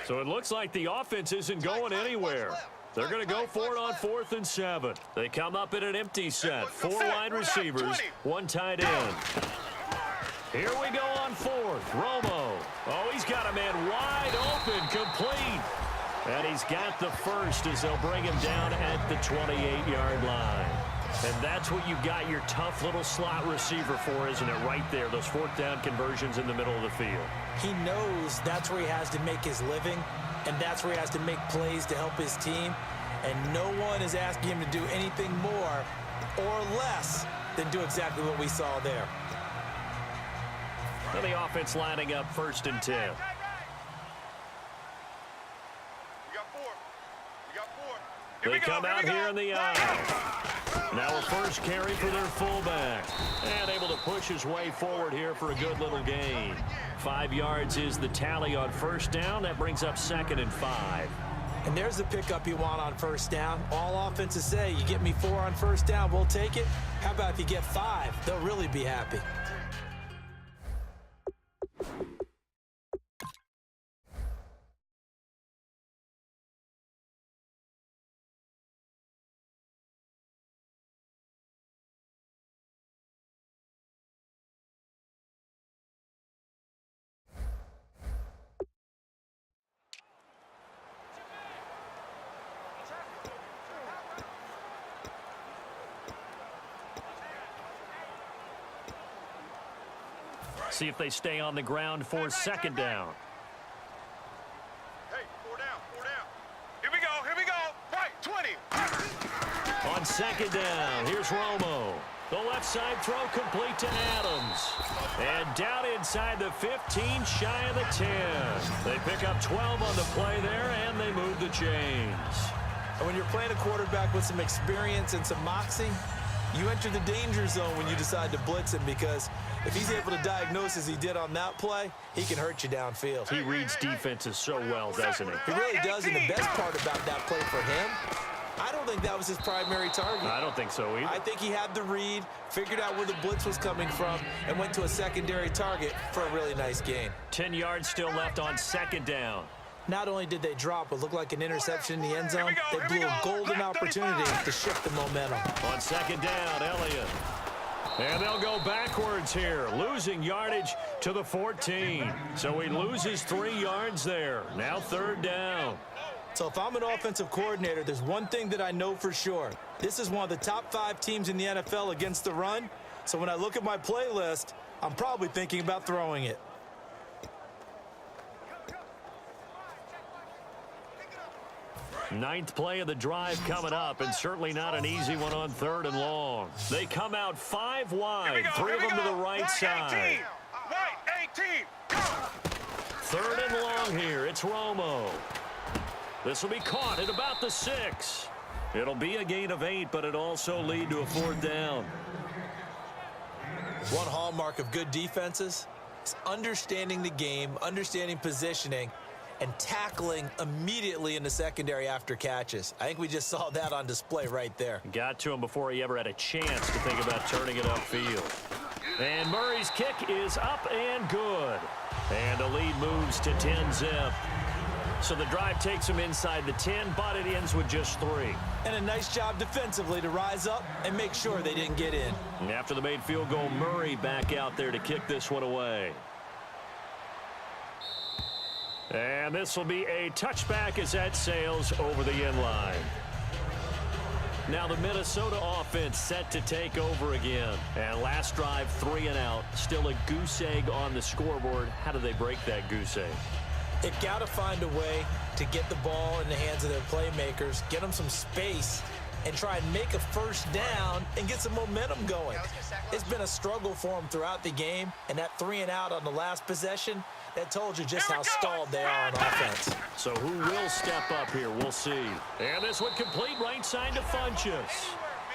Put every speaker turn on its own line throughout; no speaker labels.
So it looks like the offense isn't going anywhere. They're going to go for it on 4th and 7. They come up in an empty set. 4 wide receivers, 1 tight end. Here we go on 4th. Romo. Oh, he's got a man wide open, complete. And he's got the first as they'll bring him down at the 28-yard line. And that's what you got your tough little slot receiver for, isn't it? Right there, those 4th down conversions in the middle of the field.
He knows that's where he has to make his living, and that's where he has to make plays to help his team. And no one is asking him to do anything more or less than do exactly what we saw there.
And the offense lining up 1st and 10. They come out here in the aisle. Now a first carry for their fullback. And able to push his way forward here for a good little gain. 5 yards is the tally on 1st down. That brings up 2nd and 5.
And there's the pickup you want on 1st down. All offenses say, you get me 4 on 1st down, we'll take it. How about if you get 5? They'll really be happy.
See if they stay on the ground for 2nd down.
Hey, 4 down, 4 down. Here we go. Right, 20.
On 2nd down, here's Romo. The left side throw complete to Adams. And down inside the 15, shy of the 10. They pick up 12 on the play there, and they move the chains.
And when you're playing a quarterback with some experience and some moxie, you enter the danger zone when you decide to blitz him, because if he's able to diagnose as he did on that play, he can hurt you downfield.
He reads defenses so well, doesn't he?
He really does, and the best part about that play for him, I don't think that was his primary target.
I don't think so either.
I think he had the read, figured out where the blitz was coming from, and went to a secondary target for a really nice gain.
10 yards still left on 2nd down.
Not only did they drop what looked like an interception in the end zone, they blew a golden opportunity to shift the momentum.
On 2nd down, Elliott. And they'll go backwards here, losing yardage to the 14. So he loses 3 yards there. Now 3rd down.
So if I'm an offensive coordinator, there's one thing that I know for sure. This is one of the top 5 teams in the NFL against the run. So when I look at my playlist, I'm probably thinking about throwing it.
Ninth play of the drive coming up, and certainly not an easy one on 3rd and long. They come out 5 wide, 3 of them to the right side.
Right 18.
3rd and long here. It's Romo. This will be caught at about the 6. It'll be a gain of 8, but it also lead to a 4th down.
One hallmark of good defenses is understanding the game, understanding positioning, and tackling immediately in the secondary after catches. I think we just saw that on display right there.
Got to him before he ever had a chance to think about turning it upfield. And Murray's kick is up and good. And the lead moves to 10-zip. So the drive takes him inside the 10, but it ends with just 3.
And a nice job defensively to rise up and make sure they didn't get in.
And after the made field goal, Murray back out there to kick this one away. And this will be a touchback as that sails over the end line. Now the Minnesota offense set to take over again. And last drive, 3 and out. Still a goose egg on the scoreboard. How do they break that goose egg?
They've got to find a way to get the ball in the hands of their playmakers, get them some space, and try and make a 1st down and get some momentum going. It's been a struggle for them throughout the game, and that 3 and out on the last possession, that told you just how stalled they are on offense.
So who will step up here? We'll see. And this one complete right side to Funchess.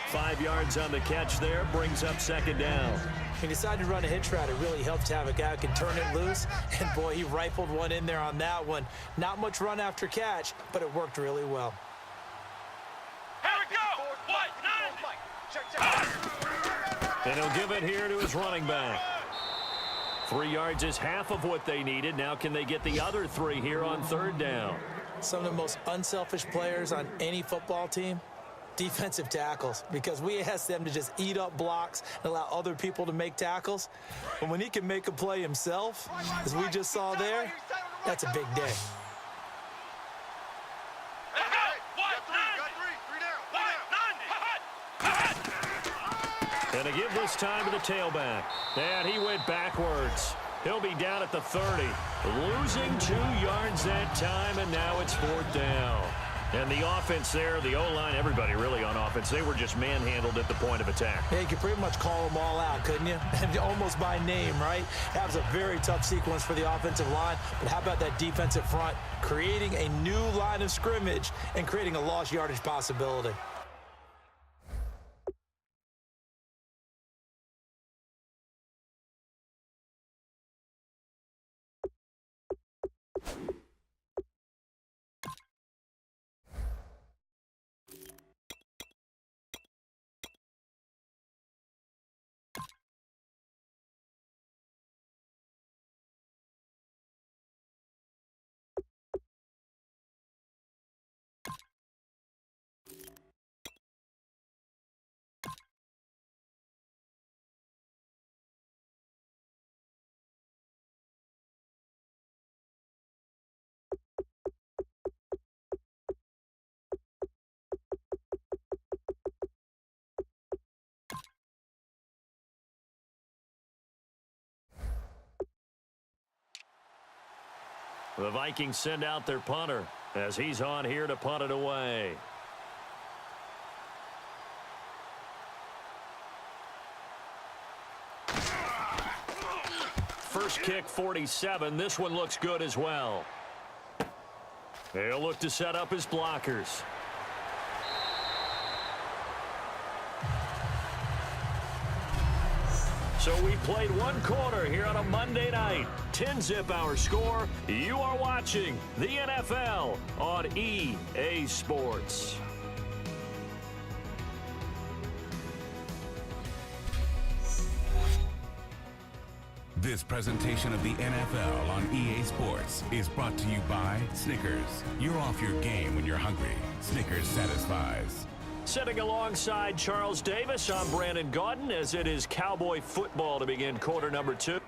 5 yards on the catch there, brings up 2nd down.
He decided to run a hitch route. It really helped to have a guy who can turn it loose. And, boy, he rifled one in there on that one. Not much run after catch, but it worked really well.
Here we go.
And he'll give it here to his running back. 3 yards is half of what they needed. Now can they get the other 3 here on 3rd down?
Some of the most unselfish players on any football team, defensive tackles, because we ask them to just eat up blocks and allow other people to make tackles. But when he can make a play himself, as we just saw there, that's a big day.
And to give this time to the tailback. And he went backwards. He'll be down at the 30. Losing 2 yards that time, and now it's 4th down. And the offense there, the O-line, everybody really on offense, they were just manhandled at the point of attack.
Yeah, you could pretty much call them all out, couldn't you? Almost by name, right? That was a very tough sequence for the offensive line. But how about that defensive front creating a new line of scrimmage and creating a lost yardage possibility?
The Vikings send out their punter as he's on here to punt it away. First kick, 47. This one looks good as well. They'll look to set up his blockers. So we played 1 quarter here on a Monday night. 10-zip our score. You are watching the NFL on EA Sports.
This presentation of the NFL on EA Sports is brought to you by Snickers. You're off your game when you're hungry. Snickers satisfies.
Sitting alongside Charles Davis, I'm Brandon Gaudin as it is Cowboy football to begin quarter number 2.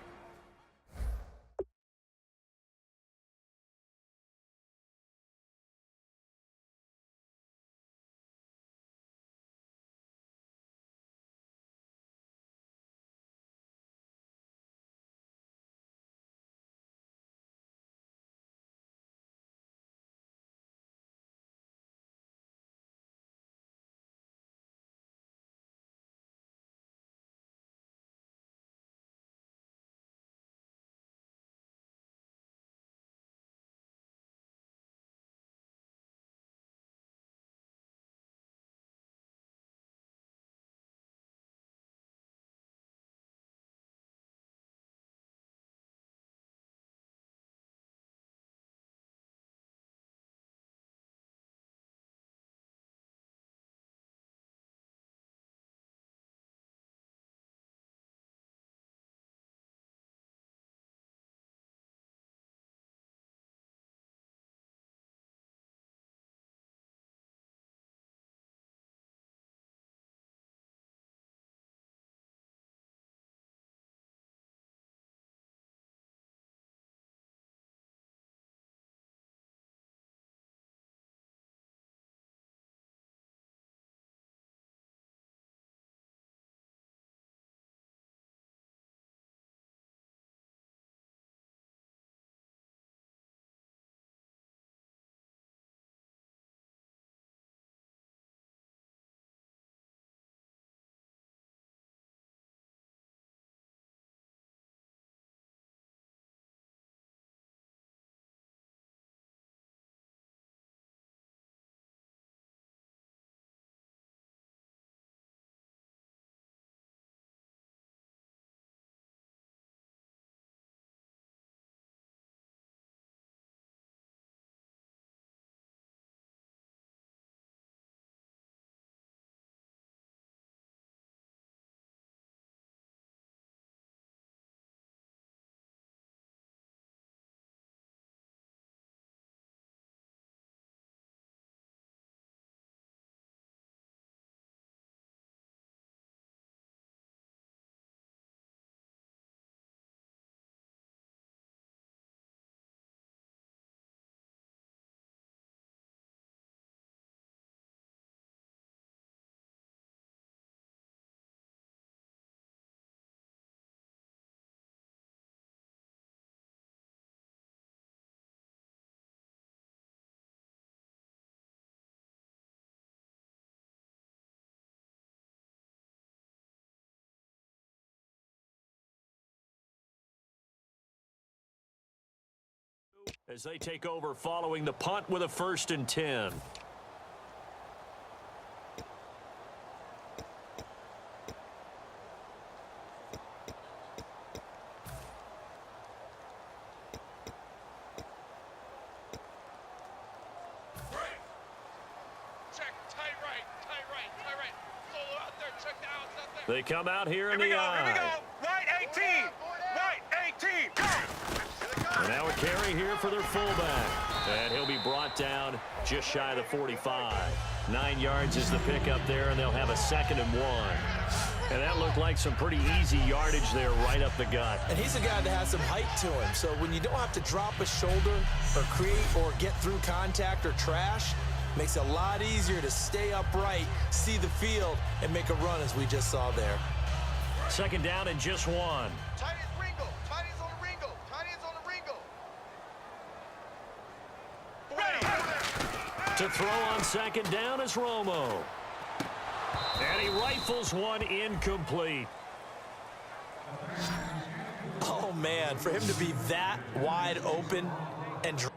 as they take over following the punt with a 1st and 10. They come out here in the eye.
Here we go. Right 18. Right 18. Go.
And now a carry here for their fullback. And he'll be brought down just shy of the 45. 9 yards is the pickup there, and they'll have a 2nd and 1. And that looked like some pretty easy yardage there right up the gut.
And he's a guy that has some height to him. So when you don't have to drop a shoulder or create or get through contact or trash, makes it a lot easier to stay upright, see the field, and make a run as we just saw there.
2nd down and just 1.
Tight ends Ringo. Tight ends on the Ringo. Tight ends on the Ringo. Ready.
To throw on 2nd down is Romo. And he rifles one incomplete.
Oh, man, for him to be that wide open and drop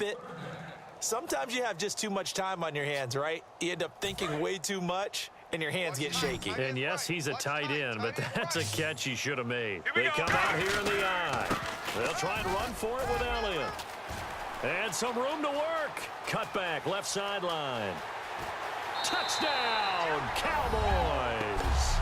it. Sometimes you have just too much time on your hands, right? You end up thinking way too much, and your hands get shaky.
And yes, he's a tight end, but that's a catch he should have made. They come out here in the eye. They'll try and run for it with Elliott. And some room to work. Cut back, left sideline. Touchdown, Cowboys!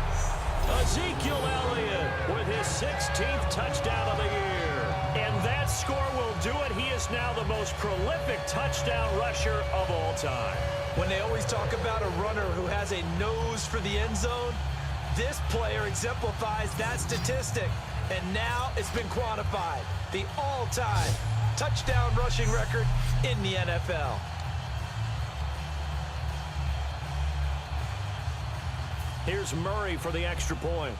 Ezekiel Elliott with his 16th touchdown of the year. And that score will do it. He is now the most prolific touchdown rusher of all time.
When they always talk about a runner who has a nose for the end zone, this player exemplifies that statistic. And now it's been quantified. The all-time touchdown rushing record in the NFL.
Here's Murray for the extra point.